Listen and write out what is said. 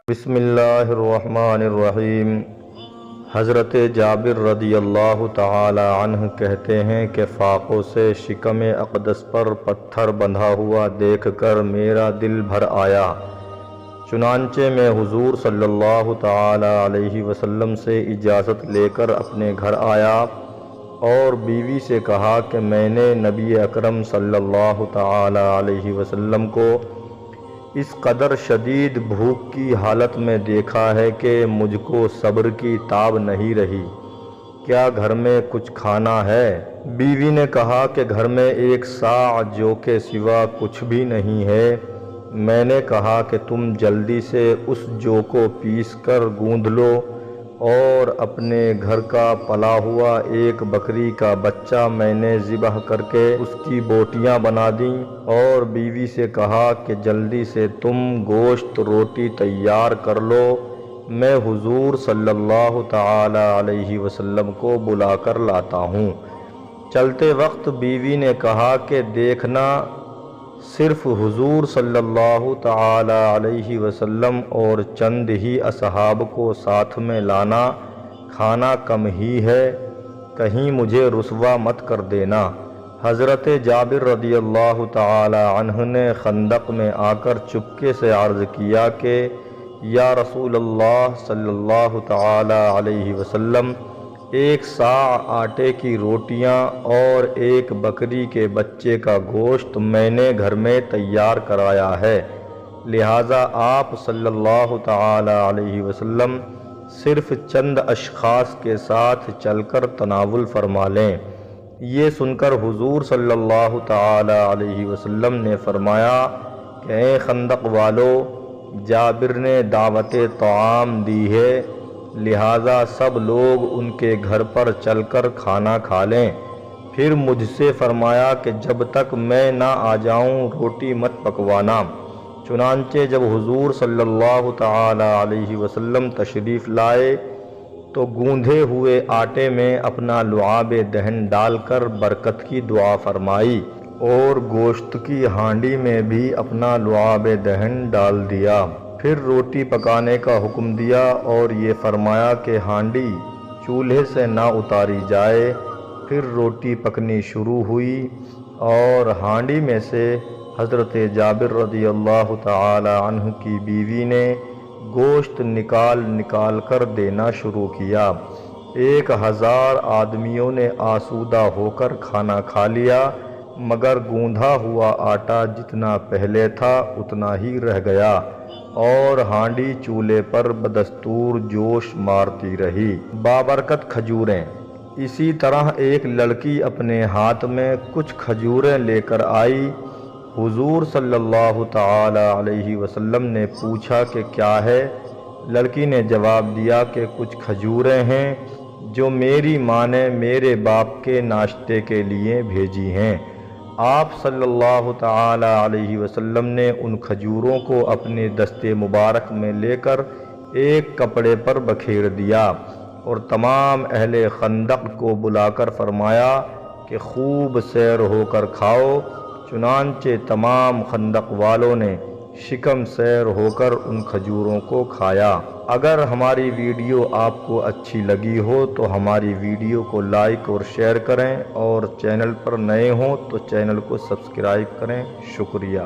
بسم اللہ الرحمن الرحیم۔ حضرت جابر رضی اللہ تعالی عنہ کہتے ہیں کہ فاقوں سے شکم اقدس پر پتھر بندھا ہوا دیکھ کر میرا دل بھر آیا، چنانچہ میں حضور صلی اللہ تعالی علیہ وسلم سے اجازت لے کر اپنے گھر آیا اور بیوی سے کہا کہ میں نے نبی اکرم صلی اللہ تعالی علیہ وسلم کو اس قدر شدید بھوک کی حالت میں دیکھا ہے کہ مجھ کو صبر کی تاب نہیں رہی، کیا گھر میں کچھ کھانا ہے؟ بیوی نے کہا کہ گھر میں ایک صاع جو کے سوا کچھ بھی نہیں ہے۔ میں نے کہا کہ تم جلدی سے اس جو کو پیس کر گوندھ لو، اور اپنے گھر کا پلا ہوا ایک بکری کا بچہ میں نے ذبح کر کے اس کی بوٹیاں بنا دیں، اور بیوی سے کہا کہ جلدی سے تم گوشت روٹی تیار کر لو، میں حضور صلی اللہ تعالی علیہ وسلم کو بلا کر لاتا ہوں۔ چلتے وقت بیوی نے کہا کہ دیکھنا، صرف حضور صلی اللہ تعالی علیہ وسلم اور چند ہی اصحاب کو ساتھ میں لانا، کھانا کم ہی ہے، کہیں مجھے رسوا مت کر دینا۔ حضرت جابر رضی اللہ تعالی عنہ نے خندق میں آ کر چپکے سے عرض کیا کہ یا رسول اللہ صلی اللہ تعالی علیہ وسلم، ایک صاع آٹے کی روٹیاں اور ایک بکری کے بچے کا گوشت میں نے گھر میں تیار کرایا ہے، لہٰذا آپ صلی اللہ تعالی علیہ وسلم صرف چند اشخاص کے ساتھ چل کر تناول فرما لیں۔ یہ سن کر حضور صلی اللہ تعالی علیہ وسلم نے فرمایا کہ اے خندق والو، جابر نے دعوت طعام دی ہے، لہٰذا سب لوگ ان کے گھر پر چل کر کھانا کھا لیں۔ پھر مجھ سے فرمایا کہ جب تک میں نہ آ جاؤں روٹی مت پکوانا۔ چنانچہ جب حضور صلی اللہ تعالی علیہ وسلم تشریف لائے تو گوندھے ہوئے آٹے میں اپنا لعاب دہن ڈال کر برکت کی دعا فرمائی، اور گوشت کی ہانڈی میں بھی اپنا لعاب دہن ڈال دیا۔ پھر روٹی پکانے کا حکم دیا اور یہ فرمایا کہ ہانڈی چولہے سے نہ اتاری جائے۔ پھر روٹی پکنی شروع ہوئی اور ہانڈی میں سے حضرت جابر رضی اللہ تعالی عنہ کی بیوی نے گوشت نکال کر دینا شروع کیا۔ 1000 آدمیوں نے آسودہ ہو کر کھانا کھا لیا، مگر گوندھا ہوا آٹا جتنا پہلے تھا اتنا ہی رہ گیا، اور ہانڈی چولہے پر بدستور جوش مارتی رہی۔ بابرکت کھجوریں۔ اسی طرح ایک لڑکی اپنے ہاتھ میں کچھ کھجوریں لے کر آئی۔ حضور صلی اللہ تعالی علیہ وسلم نے پوچھا کہ کیا ہے؟ لڑکی نے جواب دیا کہ کچھ کھجوریں ہیں جو میری ماں نے میرے باپ کے ناشتے کے لیے بھیجی ہیں۔ آپ صلی اللہ تعالی علیہ وسلم نے ان کھجوروں کو اپنے دستے مبارک میں لے کر ایک کپڑے پر بکھیر دیا، اور تمام اہل خندق کو بلا کر فرمایا کہ خوب سیر ہو کر کھاؤ۔ چنانچہ تمام خندق والوں نے شکم سیر ہو کر ان کھجوروں کو کھایا۔ اگر ہماری ویڈیو آپ کو اچھی لگی ہو تو ہماری ویڈیو کو لائک اور شیئر کریں، اور چینل پر نئے ہوں تو چینل کو سبسکرائب کریں۔ شکریہ۔